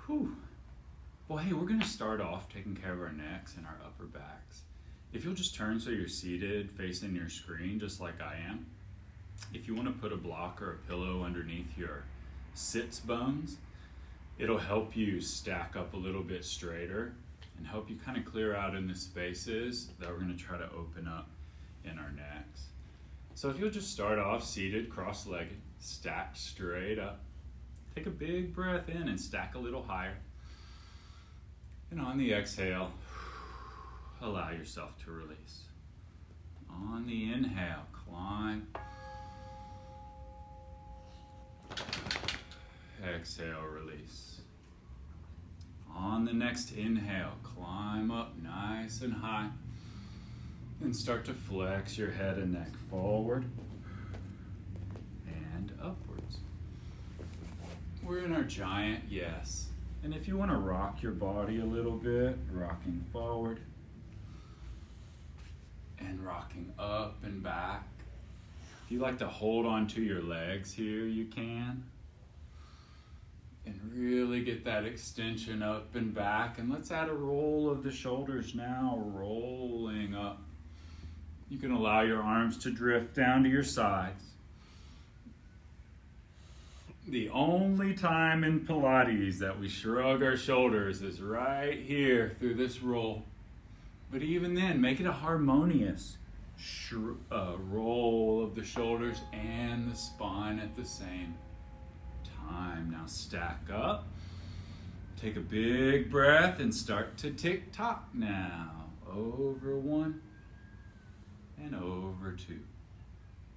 Whew. Well, hey, we're going to start off taking care of our necks and our upper backs. If you'll just turn so you're seated, facing your screen, just like I am. If you want to put a block or a pillow underneath your sits bones, it'll help you stack up a little bit straighter and help you kind of clear out in the spaces that we're going to try to open up in our necks. So if you'll just start off seated, cross-legged, stacked straight up. Take a big breath in and stack a little higher. And on the exhale, allow yourself to release. On the inhale, climb. Exhale, release. On the next inhale, climb up nice and high. And start to flex your head and neck forward and upwards. We're in our giant yes. And if you want to rock your body a little bit, rocking forward and rocking up and back. If you like to hold on to your legs here, you can. And really get that extension up and back. And let's add a roll of the shoulders now, rolling up. You can allow your arms to drift down to your sides. The only time in Pilates that we shrug our shoulders is right here through this roll. But even then, make it a harmonious roll of the shoulders and the spine at the same time. Now stack up. Take a big breath and start to tick tock now. Over one and over two.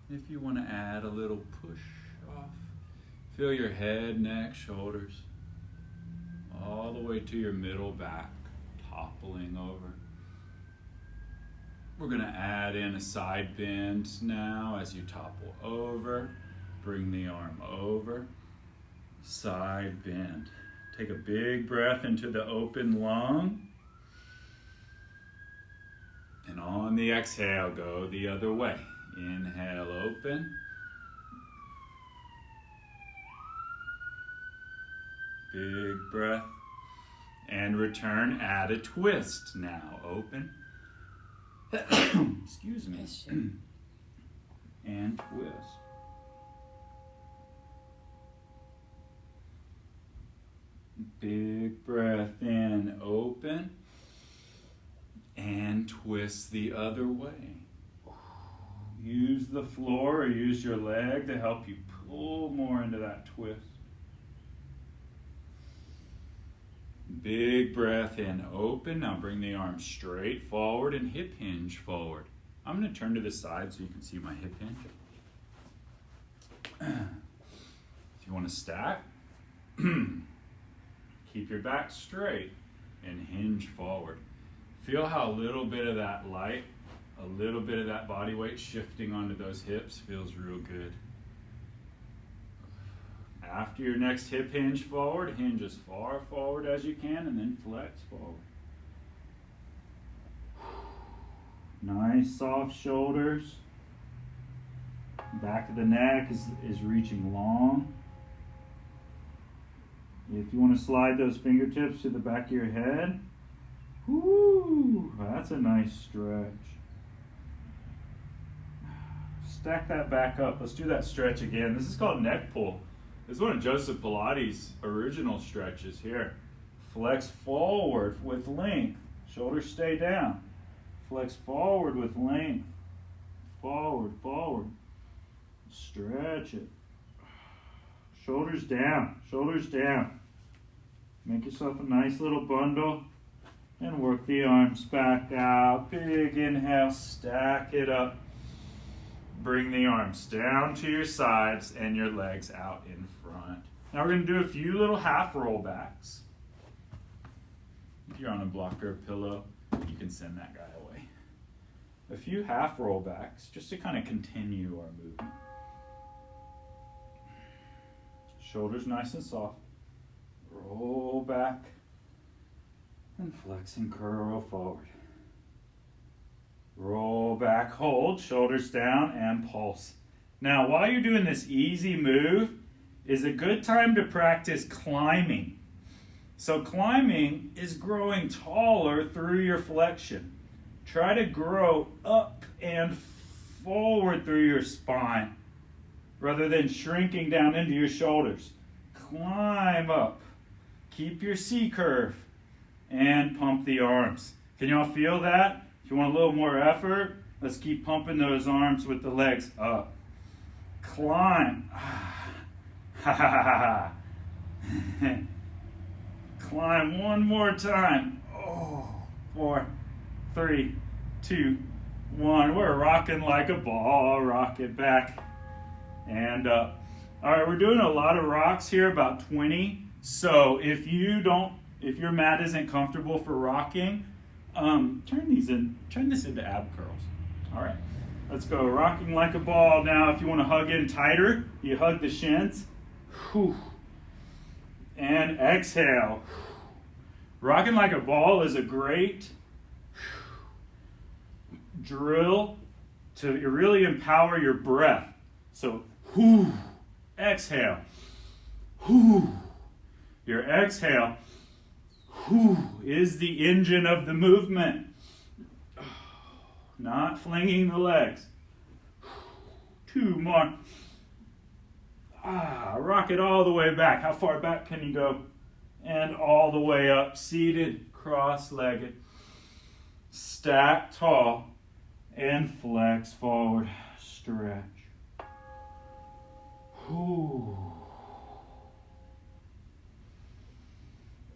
If you want to add a little push off, feel your head, neck, shoulders, all the way to your middle back, toppling over. We're going to add in a side bend now as you topple over. Bring the arm over. Side bend. Take a big breath into the open lung. And on the exhale, go the other way. Inhale, open. Big breath. And return, add a twist. Now open. Excuse me. And twist. Big breath in, open. And twist the other way. Use the floor or use your leg to help you pull more into that twist. Big breath in, open. Now bring the arms straight forward and hip hinge forward. I'm going to turn to the side so you can see my hip hinge. If you want to stack, keep your back straight and hinge forward. Feel how a little bit of that light, a little bit of that body weight shifting onto those hips feels real good. After your next hip hinge forward, hinge as far forward as you can and then flex forward. Nice soft shoulders. Back of the neck is reaching long. If you want to slide those fingertips to the back of your head, whoo, that's a nice stretch. Stack that back up. Let's do that stretch again. This is called neck pull. This is one of Joseph Pilates' original stretches here. Flex forward with length. Shoulders stay down. Flex forward with length. Forward, forward. Stretch it. Shoulders down, shoulders down. Make yourself a nice little bundle and work the arms back out. Big inhale, stack it up. Bring the arms down to your sides and your legs out in front. Now we're going to do a few little half roll backs. If you're on a block or a pillow, you can send that guy away. A few half roll backs just to kind of continue our movement. Shoulders nice and soft. Roll back and flex and curl forward. Roll back, hold, shoulders down, and pulse. Now, while you're doing this easy move, is a good time to practice climbing. So climbing is growing taller through your flexion. Try to grow up and forward through your spine rather than shrinking down into your shoulders. Climb up. Keep your C curve and pump the arms. Can y'all feel that? If you want a little more effort, let's keep pumping those arms with the legs up. Climb. Ha ha ha ha. Climb one more time. Oh, 4, 3, 2, 1. We're rocking like a ball. Rock it back and up. All right, we're doing a lot of rocks here, about 20. So if your mat isn't comfortable for rocking, turn this into ab curls. All right, let's go. Rocking like a ball. Now, if you want to hug in tighter, you hug the shins. Whew. And exhale. Rocking like a ball is a great drill to really empower your breath. So, whew, exhale. Whew. Your exhale, whew, is the engine of the movement. Not flinging the legs. 2 more. Rock it all the way back. How far back can you go? And all the way up, seated, cross-legged. Stack tall and flex forward. Stretch. Whew.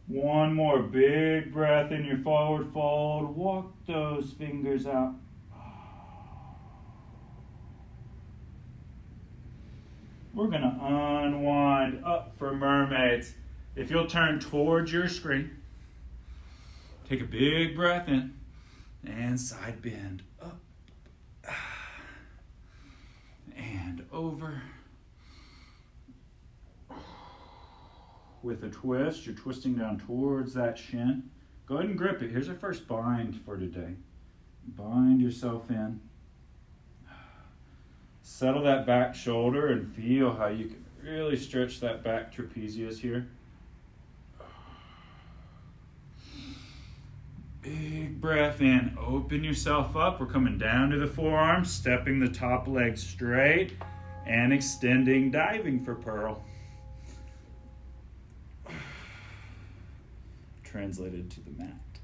One more big breath in your forward fold. Walk those fingers out. We're going to unwind up for mermaids. If you'll turn towards your screen, take a big breath in and side bend up and over. With a twist, you're twisting down towards that shin. Go ahead and grip it. Here's our first bind for today. Bind yourself in. Settle that back shoulder and feel how you can really stretch that back trapezius here. Big breath in. Open yourself up. We're coming down to the forearms, stepping the top leg straight and extending, diving for pearl. Translated to the mat.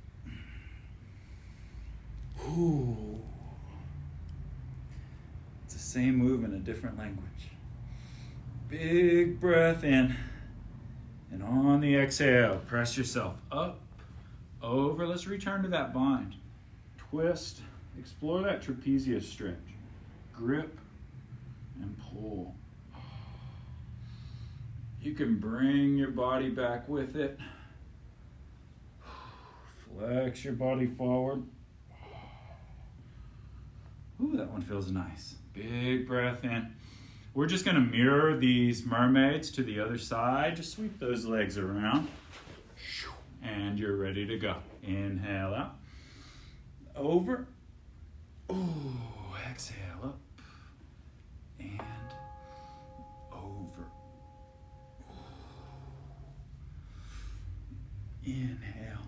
Ooh. It's the same move in a different language. Big breath in. And on the exhale, press yourself up, over. Let's return to that bind. Twist. Explore that trapezius stretch. Grip and pull. You can bring your body back with it. Flex your body forward. Ooh, that one feels nice. Big breath in. We're just going to mirror these mermaids to the other side. Just sweep those legs around. And you're ready to go. Inhale out. Over. Ooh, exhale up. And over. Inhale.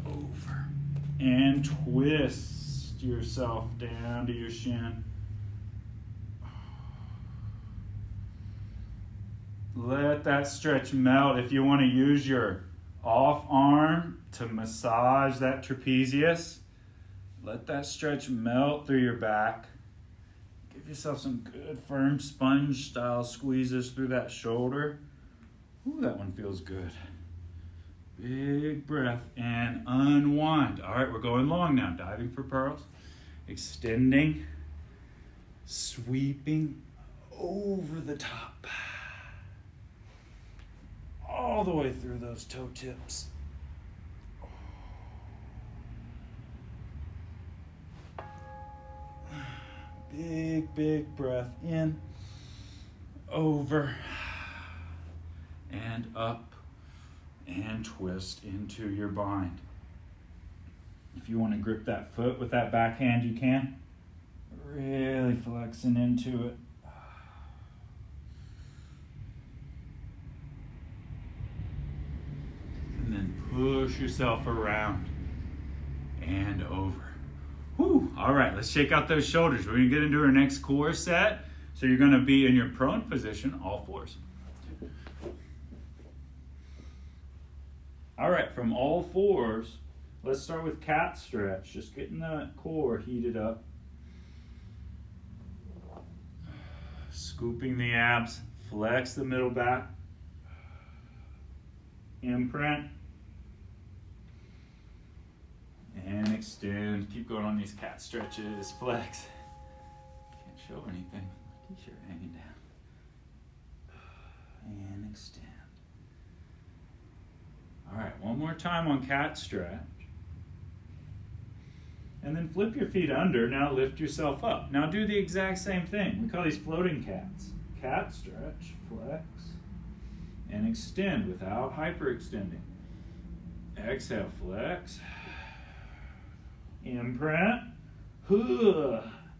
Over. And twist yourself down to your shin. Let that stretch melt. If you want to use your off arm to massage that trapezius, let that stretch melt through your back. Give yourself some good firm sponge style squeezes through that shoulder. Ooh, that one feels good. Big breath and unwind. All right, we're going long now. Diving for pearls. Extending. Sweeping over the top. All the way through those toe tips. Big breath in, over, and up, and twist into your bind. If you want to grip that foot with that back hand, you can. Really flexing into it. push yourself around and over. Whew. All right, let's shake out those shoulders. We're gonna get into our next core set. So you're gonna be in your prone position, all fours. All right, from all fours, let's start with cat stretch. Just getting the core heated up. Scooping the abs, flex the middle back. Imprint. And extend. Keep going on these cat stretches. Flex. Can't show anything. My t-shirt hanging down. And extend. All right, one more time on cat stretch. And then flip your feet under. Now lift yourself up. Now do the exact same thing. We call these floating cats. Cat stretch, flex, and extend without hyperextending. Exhale, flex. Imprint.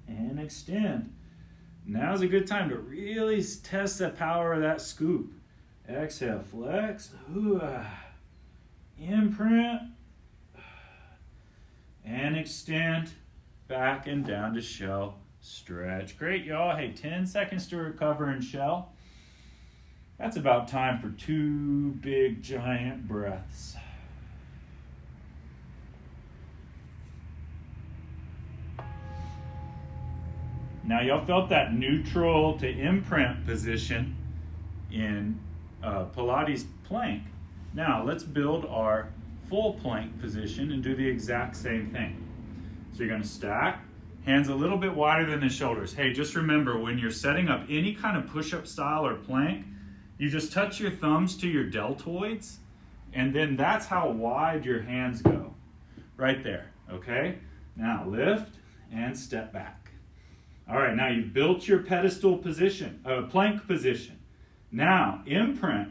And extend. Now's a good time to really test the power of that scoop. Exhale, flex. Imprint. And extend. Back and down to shell. Stretch. Great, y'all. Hey, 10 seconds to recover in shell. That's about time for 2 big, giant breaths. Now, y'all felt that neutral to imprint position in Pilates plank. Now, let's build our full plank position and do the exact same thing. So you're going to stack. Hands a little bit wider than the shoulders. Hey, just remember, when you're setting up any kind of push-up style or plank, you just touch your thumbs to your deltoids, and then that's how wide your hands go. Right there, okay? Now lift and step back. All right, now you've built your pedestal position, plank position. Now, imprint.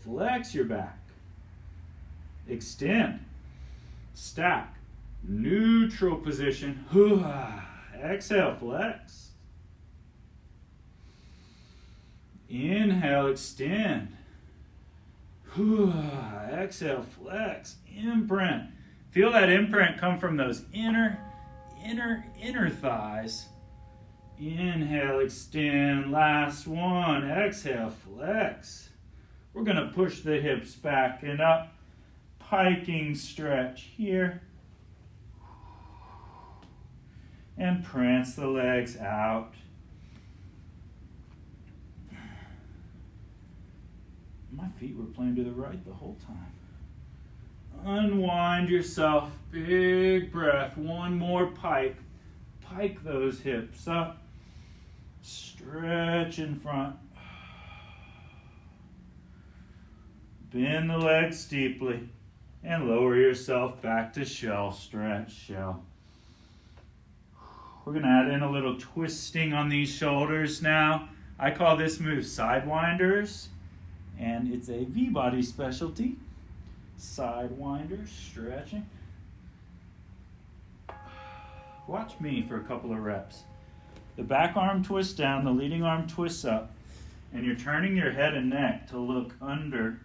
Flex your back. Extend. Stack. Neutral position. Exhale, flex. Inhale, extend. Exhale, flex. Imprint. Feel that imprint come from those inner thighs. Inhale, extend. Last one. Exhale, flex. We're going to push the hips back and up. Piking stretch here. And prance the legs out. My feet were playing to the right the whole time. Unwind yourself. Big breath. One more pike. Pike those hips up. Stretch in front. Bend the legs deeply. And lower yourself back to shell. Stretch, shell. We're going to add in a little twisting on these shoulders now. I call this move sidewinders, and it's a V-body specialty. Sidewinders, stretching. Watch me for a couple of reps. The back arm twists down, the leading arm twists up, and you're turning your head and neck to look under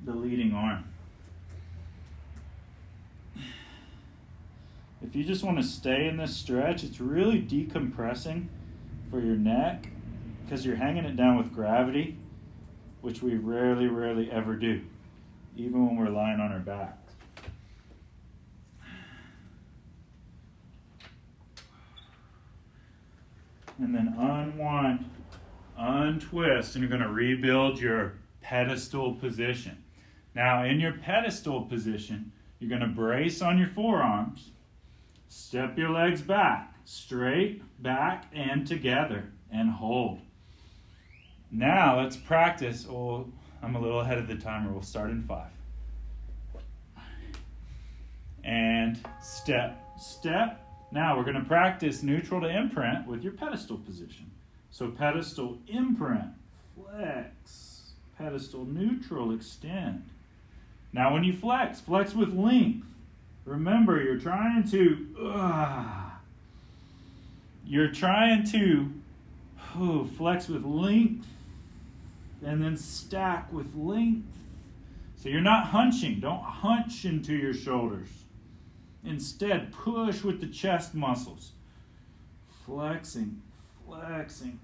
the leading arm. If you just want to stay in this stretch, it's really decompressing for your neck because you're hanging it down with gravity, which we rarely ever do, even when we're lying on our backs. And then unwind, untwist, and you're going to rebuild your pedestal position. Now, in your pedestal position, you're going to brace on your forearms. Step your legs back, straight, back, and together, and hold. Now let's practice. Oh, I'm a little ahead of the timer. We'll start in 5. And step, step. Now we're going to practice neutral to imprint with your pedestal position. So pedestal imprint, flex. Pedestal neutral, extend. Now when you flex, flex with length. Remember, you're trying to flex with length and then stack with length So you're not hunching. Don't hunch into your shoulders. Instead, push with the chest muscles. Flexing, flexing,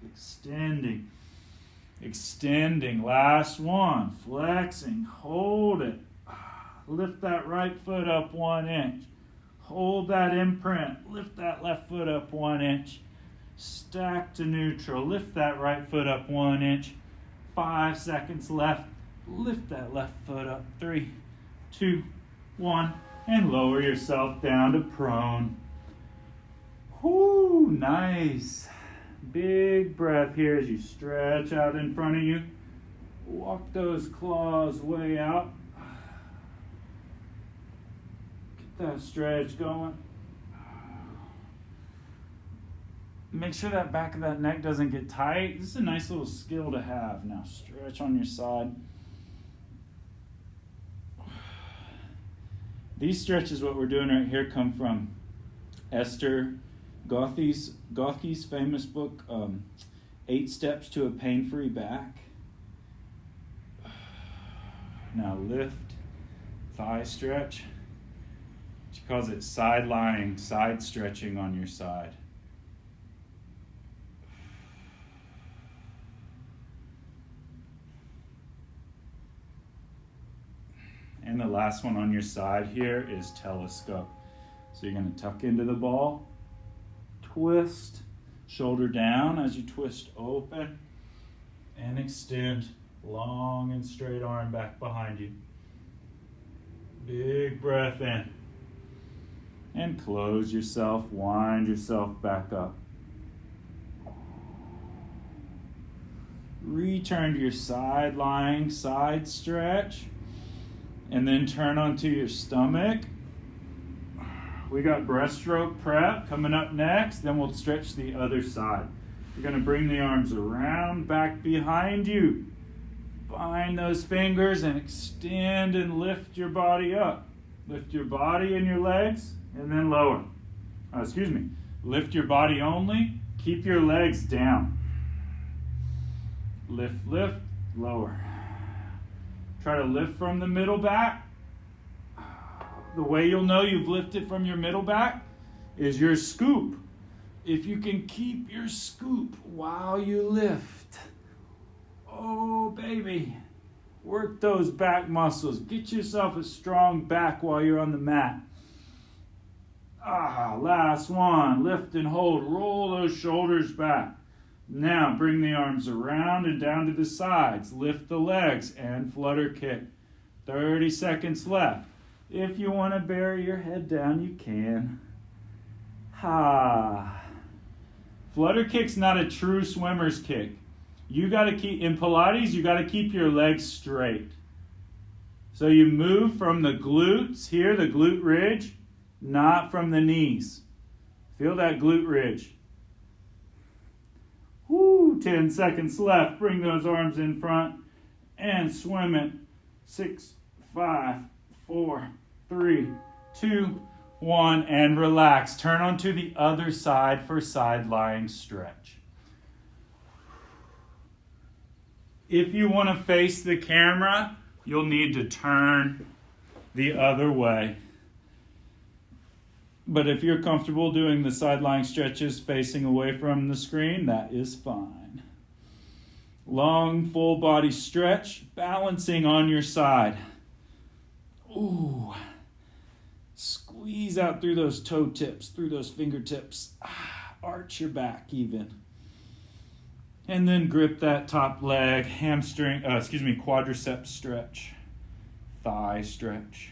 extending, extending. Last one, flexing, hold it. Lift that right foot up 1 inch. Hold that imprint. Lift that left foot up 1 inch. Stack to neutral. Lift that right foot up 1 inch. 5 seconds left. Lift that left foot up. 3, 2, 1. And lower yourself down to prone. Whoo, nice. Big breath here as you stretch out in front of you. Walk those claws way out. Get that stretch going. Make sure that back of that neck doesn't get tight. This is a nice little skill to have. Now stretch on your side. These stretches, what we're doing right here, come from Esther Gothke's famous book, 8 Steps to a Pain-Free Back. Now lift, thigh stretch. She calls it side lying, side stretching on your side. And the last one on your side here is telescope. So you're going to tuck into the ball, twist, shoulder down as you twist open, and extend long and straight arm back behind you. Big breath in. And close yourself, wind yourself back up. Return to your side lying, side stretch. And then turn onto your stomach. We got breaststroke prep coming up next. Then we'll stretch the other side. You're going to bring the arms around, back behind you. Bind those fingers and extend and lift your body up. Lift your body and your legs, and then lower. Lift your body only. Keep your legs down. Lift, lift, lower. Try to lift from the middle back. The way you'll know you've lifted from your middle back is your scoop. If you can keep your scoop while you lift. Oh, baby. Work those back muscles. Get yourself a strong back while you're on the mat. Last one. Lift and hold. Roll those shoulders back. Now bring the arms around and down to the sides. Lift the legs and flutter kick. 30 seconds left. If you want to bury your head down, you can. Flutter kick's not a true swimmer's kick. You got to keep, in Pilates, you got to keep your legs straight. So you move from the glutes here, the glute ridge, not from the knees. Feel that glute ridge. 10 seconds left. Bring those arms in front and swim it. 6, 5, 4, 3, 2, 1, and relax. Turn onto the other side for side lying stretch. If you want to face the camera, you'll need to turn the other way. But if you're comfortable doing the side lying stretches facing away from the screen, that is fine. Long full body stretch, balancing on your side. Ooh. Squeeze out through those toe tips, through those fingertips. Arch your back even. And then grip that top leg, quadricep stretch, thigh stretch.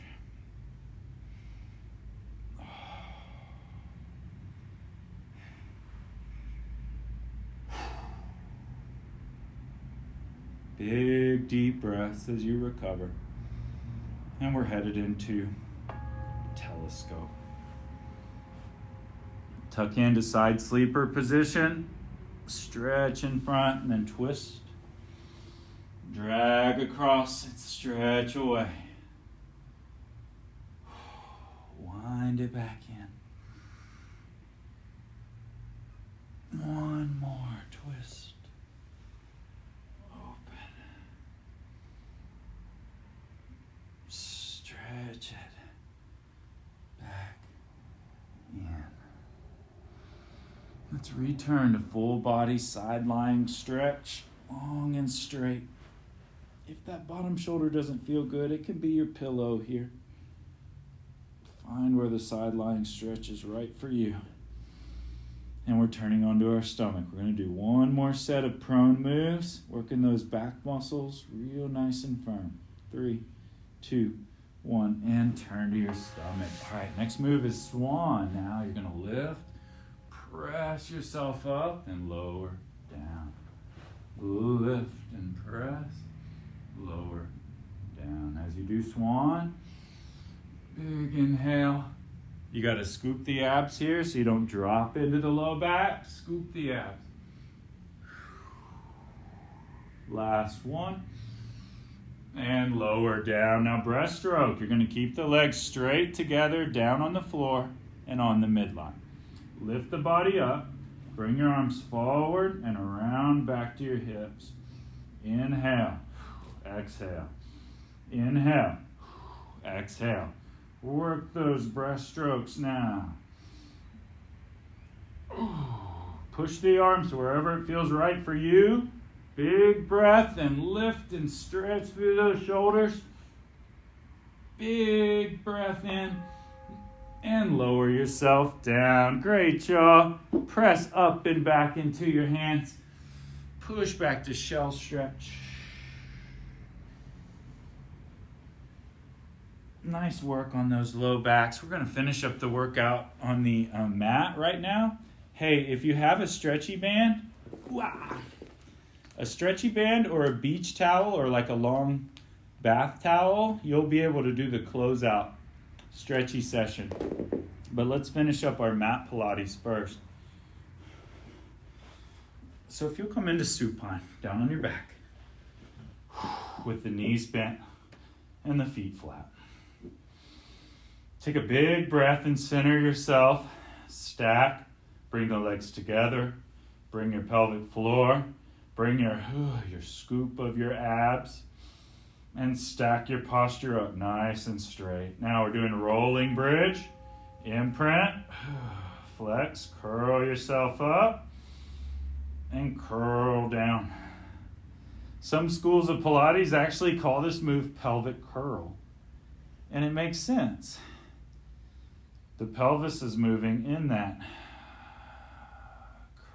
Big deep breaths as you recover. And we're headed into telescope. Tuck into side sleeper position. Stretch in front and then twist. Drag across and stretch away. Wind it back in. One more twist. Open. Let's return to full body side lying stretch, long and straight. If that bottom shoulder doesn't feel good, it can be your pillow here. Find where the side lying stretch is right for you. And we're turning onto our stomach. We're going to do one more set of prone moves, working those back muscles real nice and firm. 3, 2, 1, and turn to your stomach. All right, next move is swan. Now you're going to lift, press yourself up, and lower, down. Lift and press, lower, down. As you do swan, big inhale. You got to scoop the abs here so you don't drop into the low back. Scoop the abs. Last one. And lower down. Now breaststroke. You're going to keep the legs straight together down on the floor and on the midline. Lift the body up. Bring your arms forward and around back to your hips. Inhale. Exhale. Inhale. Exhale. Work those breaststrokes now. Push the arms wherever it feels right for you. Big breath and lift and stretch through those shoulders. Big breath in and lower yourself down. Great job. Press up and back into your hands. Push back to shell stretch. Nice work on those low backs. We're going to finish up the workout on the mat right now. Hey, if you have a stretchy band, a stretchy band or a beach towel or like a long bath towel, you'll be able to do the closeout stretchy session. But let's finish up our mat Pilates first. So if you'll come into supine, down on your back, with the knees bent and the feet flat. Take a big breath and center yourself. Stack. Bring the legs together. Bring your pelvic floor. Bring your scoop of your abs. And stack your posture up nice and straight. Now we're doing rolling bridge. Imprint. Flex. Curl yourself up. And curl down. Some schools of Pilates actually call this move pelvic curl. And it makes sense. The pelvis is moving in that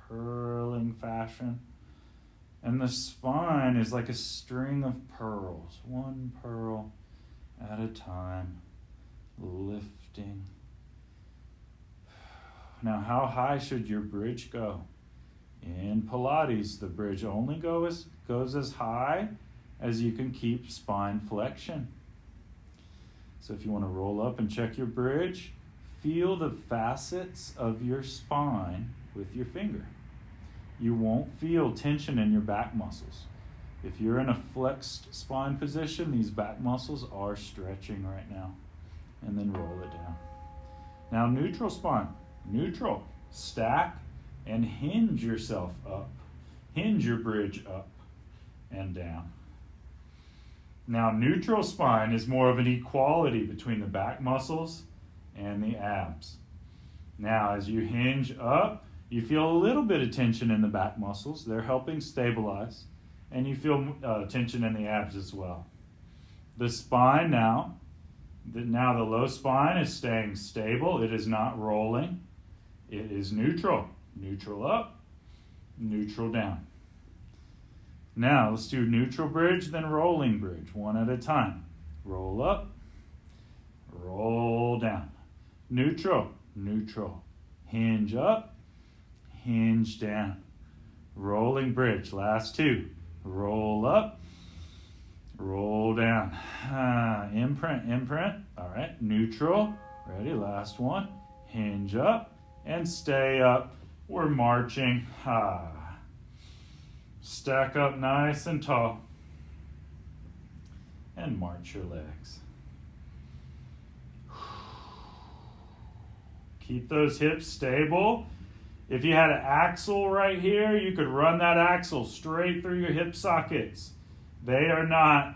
curling fashion. And the spine is like a string of pearls, one pearl at a time, lifting. Now, how high should your bridge go? In Pilates, the bridge only goes as high as you can keep spine flexion. So if you want to roll up and check your bridge, feel the facets of your spine with your finger. You won't feel tension in your back muscles. If you're in a flexed spine position, these back muscles are stretching right now. And then roll it down. Now neutral spine. Neutral. Stack and hinge yourself up. Hinge your bridge up and down. Now neutral spine is more of an equality between the back muscles and the abs. Now, as you hinge up, you feel a little bit of tension in the back muscles. They're helping stabilize. And you feel tension in the abs as well. The spine now the low spine is staying stable. It is not rolling. It is neutral. Neutral up, neutral down. Now, let's do neutral bridge, then rolling bridge, one at a time. Roll up, roll down. Neutral, neutral. Hinge up, hinge down. Rolling bridge, last two. Roll up, roll down. Imprint, imprint. All right, neutral. Ready, last one. Hinge up and stay up. We're marching. Stack up nice and tall. And march your legs. Keep those hips stable. If you had an axle right here, you could run that axle straight through your hip sockets. They are not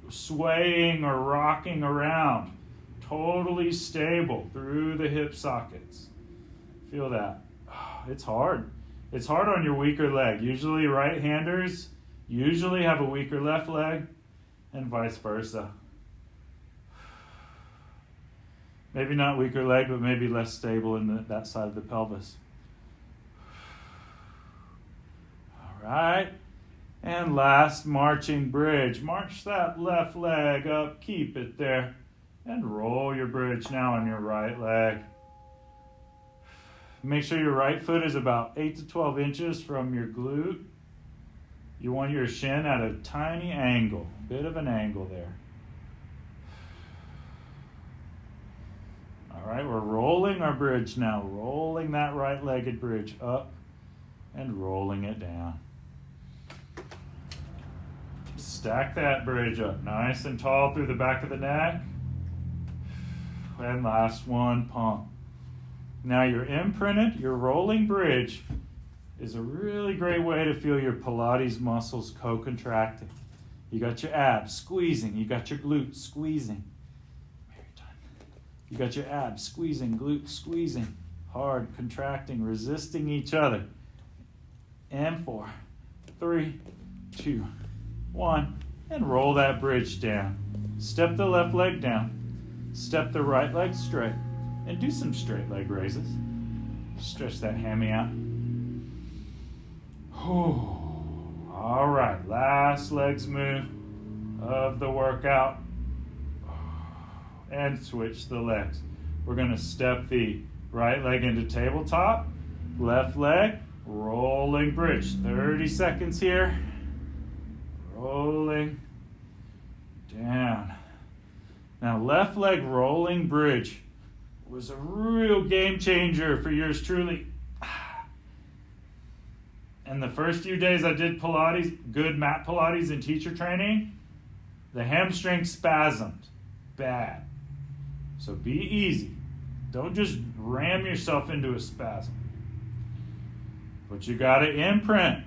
swaying or rocking around. Totally stable through the hip sockets. Feel that. It's hard. It's hard on your weaker leg. Usually right-handers usually have a weaker left leg and vice versa. Maybe not weaker leg, but maybe less stable in that side of the pelvis. All right. And last, marching bridge. March that left leg up, keep it there, and roll your bridge now on your right leg. Make sure your right foot is about 8 to 12 inches from your glute. You want your shin at a tiny angle, a bit of an angle there. All right, we're rolling our bridge now, rolling that right-legged bridge up and rolling it down. Stack that bridge up nice and tall through the back of the neck. And last one, pump. Now your imprinted, your rolling bridge is a really great way to feel your Pilates muscles co-contracting. You got your abs squeezing, you got your glutes squeezing. You got your abs squeezing, glutes squeezing, hard, contracting, resisting each other. And 4, 3, 2, 1, and roll that bridge down. Step the left leg down, step the right leg straight, and do some straight leg raises. Stretch that hammy out. All right, last legs move of the workout. And switch the legs. We're going to step the right leg into tabletop, left leg, rolling bridge. 30 seconds here. Rolling down. Now, left leg rolling bridge was a real game changer for yours truly. And the first few days I did Pilates, good mat Pilates and teacher training, the hamstring spasmed bad. So be easy. Don't just ram yourself into a spasm. But you got to imprint.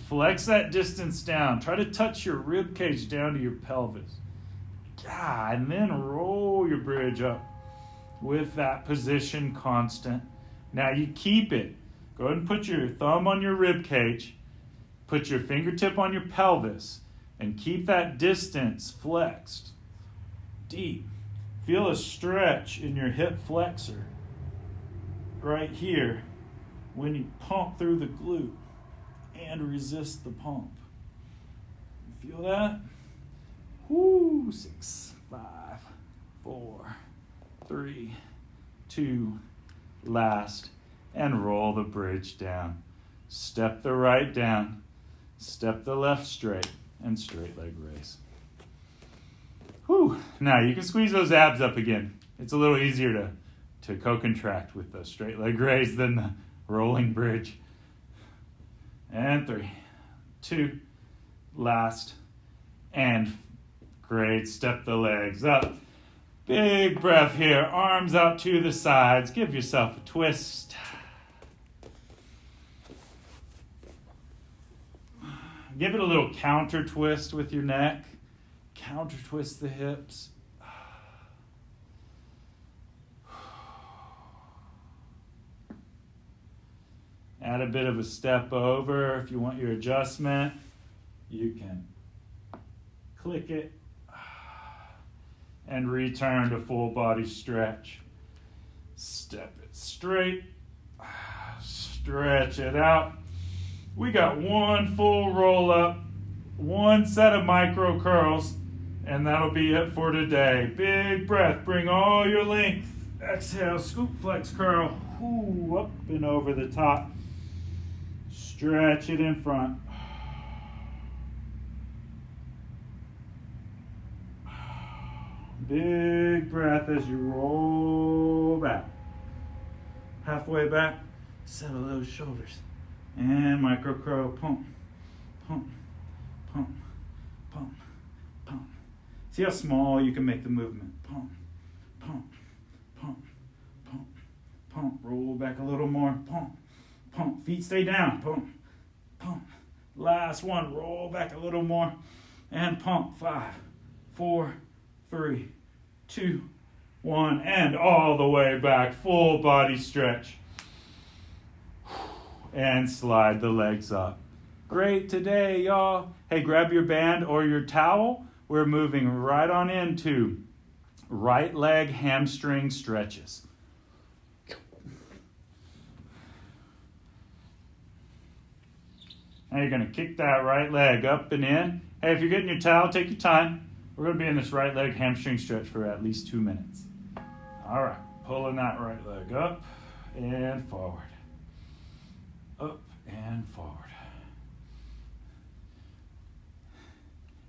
Flex that distance down. Try to touch your rib cage down to your pelvis. And then roll your bridge up with that position constant. Now you keep it. Go ahead and put your thumb on your rib cage. Put your fingertip on your pelvis. And keep that distance flexed. Deep. Feel a stretch in your hip flexor right here when you pump through the glute and resist the pump. Feel that? 6, 5, 4, 3, 2, last, and roll the bridge down. Step the right down, step the left straight, and straight leg raise. Now you can squeeze those abs up again. It's a little easier to co-contract with the straight leg raise than the rolling bridge. And 3, 2, last, and great. Step the legs up. Big breath here. Arms out to the sides. Give yourself a twist. Give it a little counter twist with your neck. Counter twist the hips. Add a bit of a step over. If you want your adjustment, you can click it and return to full body stretch. Step it straight. Stretch it out. We got one full roll up, one set of micro curls, and that'll be it for today. Big breath, bring all your length. Exhale, scoop, flex, curl. Up and over the top. Stretch it in front. Big breath as you roll back. Halfway back, settle those shoulders. And micro curl, pump, pump, pump, pump, pump. See how small you can make the movement. Pump, pump, pump, pump, pump. Roll back a little more. Pump, pump. Feet stay down. Pump, pump. Last one. Roll back a little more. And pump. 5, 4, 3, 2, 1. And all the way back. Full body stretch. and slide the legs up. Great today, y'all. Hey, grab your band or your towel. We're moving right on into right leg hamstring stretches. Now you're going to kick that right leg up and in. Hey, if you're getting your towel, take your time. We're going to be in this right leg hamstring stretch for at least 2 minutes. All right, pulling that right leg up and forward. Up and forward.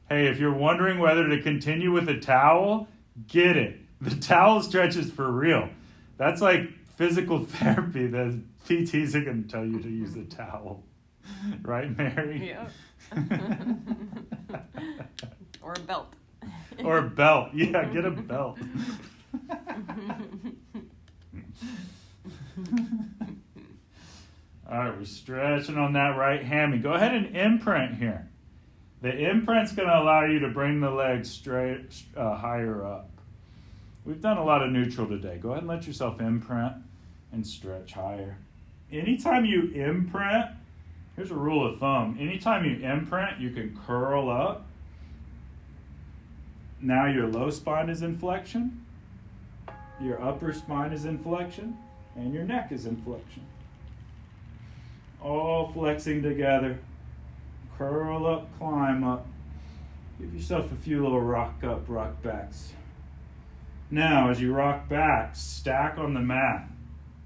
Hey, if you're wondering whether to continue with a towel, get it. The towel stretch is for real. That's like physical therapy. The PTs are going to tell you to use a towel. Right, Mary? Yeah. Or a belt. Or a belt. Yeah, get a belt. All right, we're stretching on that right hammy. Go ahead and imprint here. The imprint's going to allow you to bring the legs straight, higher up. We've done a lot of neutral today. Go ahead and let yourself imprint and stretch higher. Anytime you imprint, here's a rule of thumb. Anytime you imprint, you can curl up. Now your low spine is in flexion, your upper spine is in flexion, and your neck is in flexion. All flexing together. Curl up, climb up. Give yourself a few little rock up, rock backs. Now, as you rock back, stack on the mat.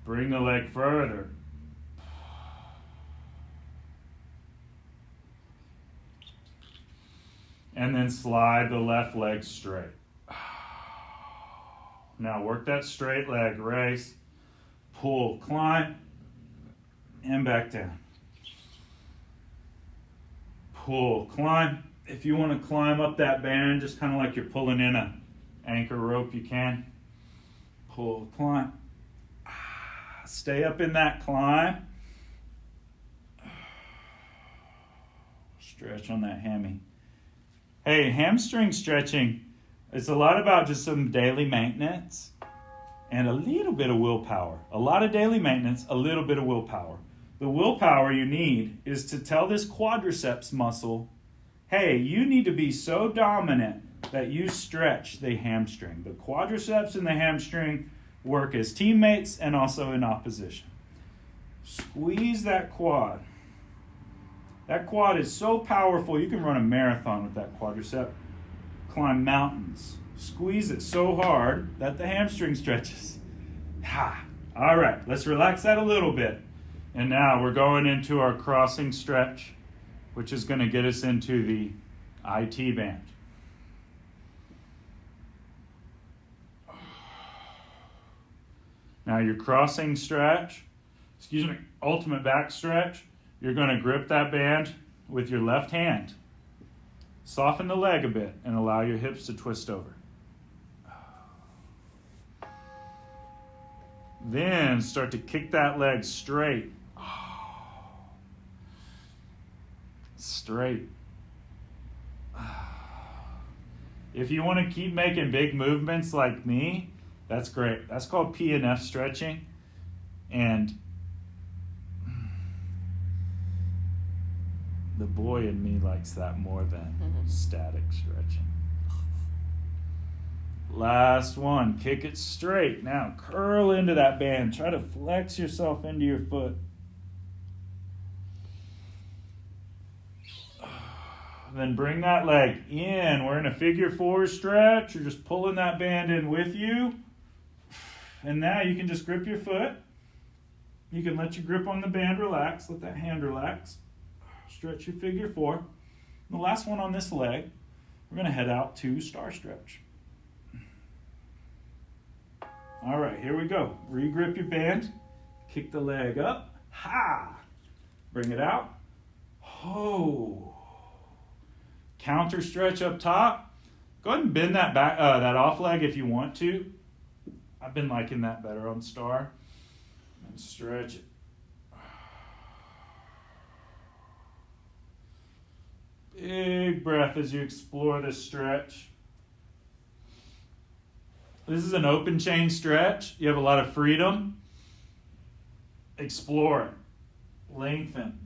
Bring the leg further. And then slide the left leg straight. Now work that straight leg raise. Pull, climb, and back down. Pull, climb. If you want to climb up that band, just kind of like you're pulling in a anchor rope, you can. Pull, climb. Stay up in that climb. Stretch on that hammy. Hey, hamstring stretching, it's a lot about just some daily maintenance and a little bit of willpower. A lot of daily maintenance, a little bit of willpower. The willpower you need is to tell this quadriceps muscle, hey, you need to be so dominant that you stretch the hamstring. The quadriceps and the hamstring work as teammates and also in opposition. Squeeze that quad. That quad is so powerful, you can run a marathon with that quadricep. Climb mountains. Squeeze it so hard that the hamstring stretches. Ha! All right, let's relax that a little bit. And now we're going into our crossing stretch, which is going to get us into the IT band. Now your crossing stretch, ultimate back stretch, you're going to grip that band with your left hand. Soften the leg a bit and allow your hips to twist over. Then start to kick that leg straight. Straight. If you want to keep making big movements like me, that's great. That's called P&F stretching. And the boy in me likes that more than static stretching. Last one. Kick it straight. Now curl into that band. Try to flex yourself into your foot. Then bring that leg in. We're in a figure four stretch. You're just pulling that band in with you. And now you can just grip your foot. You can let your grip on the band relax. Let that hand relax. Stretch your figure four. And the last one on this leg, we're going to head out to star stretch. All right, here we go. Regrip your band. Kick the leg up. Ha! Bring it out. Ho! Counter stretch up top. Go ahead and bend that back, that off leg if you want to. I've been liking that better on star. And stretch it. Big breath as you explore this stretch. This is an open chain stretch. You have a lot of freedom. Explore it. lengthen,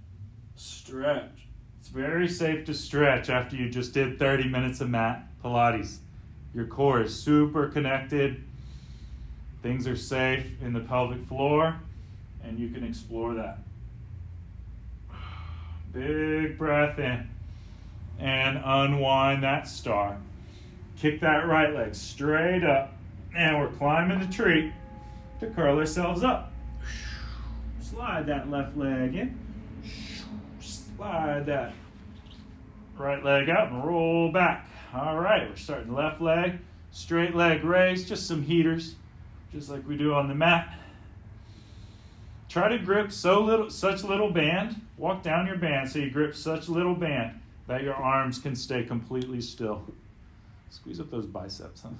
stretch. It's very safe to stretch after you just did 30 minutes of mat Pilates. Your core is super connected. Things are safe in the pelvic floor, and you can explore that. Big breath in and unwind that star. Kick that right leg straight up, and we're climbing the tree to curl ourselves up. Slide that left leg in. Slide that right leg out and roll back. All right, we're starting left leg, straight leg raise, just some heaters, just like we do on the mat. Try to grip such little band. Walk down your band so you grip such little band that your arms can stay completely still. Squeeze up those biceps, huh?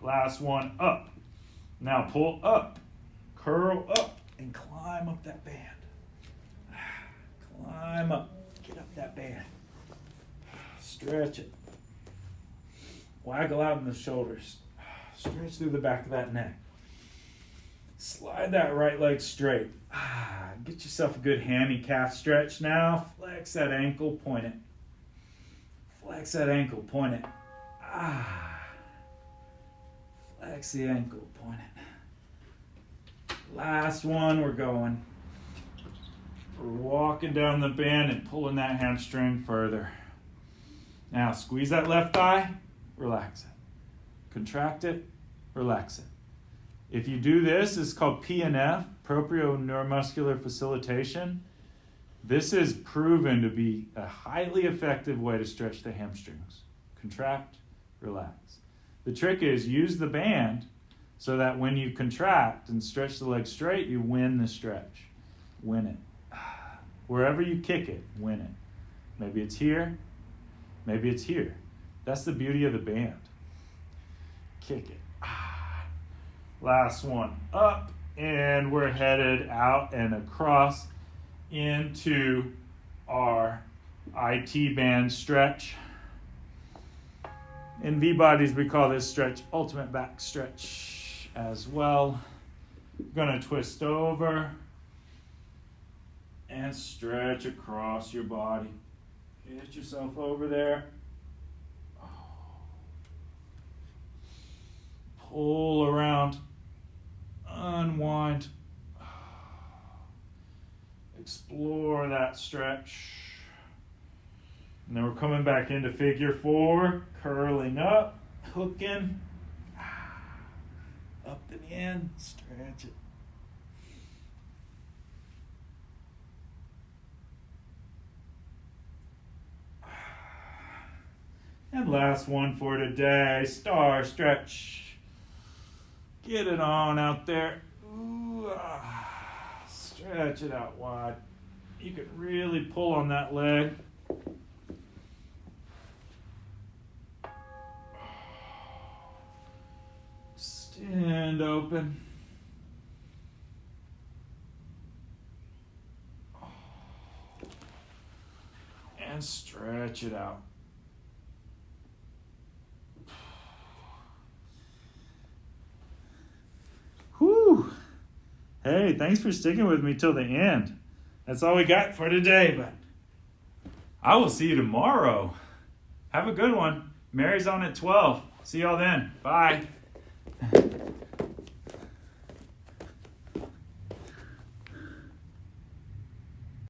Last one, up. Now pull up, curl up, and climb up that band. Climb up, get up that band. Stretch it. Waggle out in the shoulders. Stretch through the back of that neck. Slide that right leg straight. Get yourself a good hammy calf stretch now. Flex that ankle, point it. Flex that ankle, point it. Flex the ankle, point it. Last one, we're going. We're walking down the band and pulling that hamstring further. Now squeeze that left thigh, relax it. Contract it, relax it. If you do this, it's called PNF, proprio-neuromuscular facilitation. This is proven to be a highly effective way to stretch the hamstrings. Contract, relax. The trick is use the band so that when you contract and stretch the leg straight, you win the stretch. Win it. Wherever you kick it, win it. Maybe it's here, maybe it's here. That's the beauty of the band. Kick it. Last one, up, and we're headed out and across into our IT band stretch. In V-Bodies, we call this stretch ultimate back stretch as well. You're gonna twist over and stretch across your body. Get yourself over there. Pull around, unwind, explore that stretch. And then we're coming back into figure four, curling up, hooking, up and in, stretch it. And last one for today, star stretch. Get it on out there. Ooh, stretch it out wide. You can really pull on that leg. Stand open. And stretch it out. Whew. Hey, thanks for sticking with me till the end. That's all we got for today, but I will see you tomorrow. Have a good one. Mary's on at 12. See y'all then. Bye.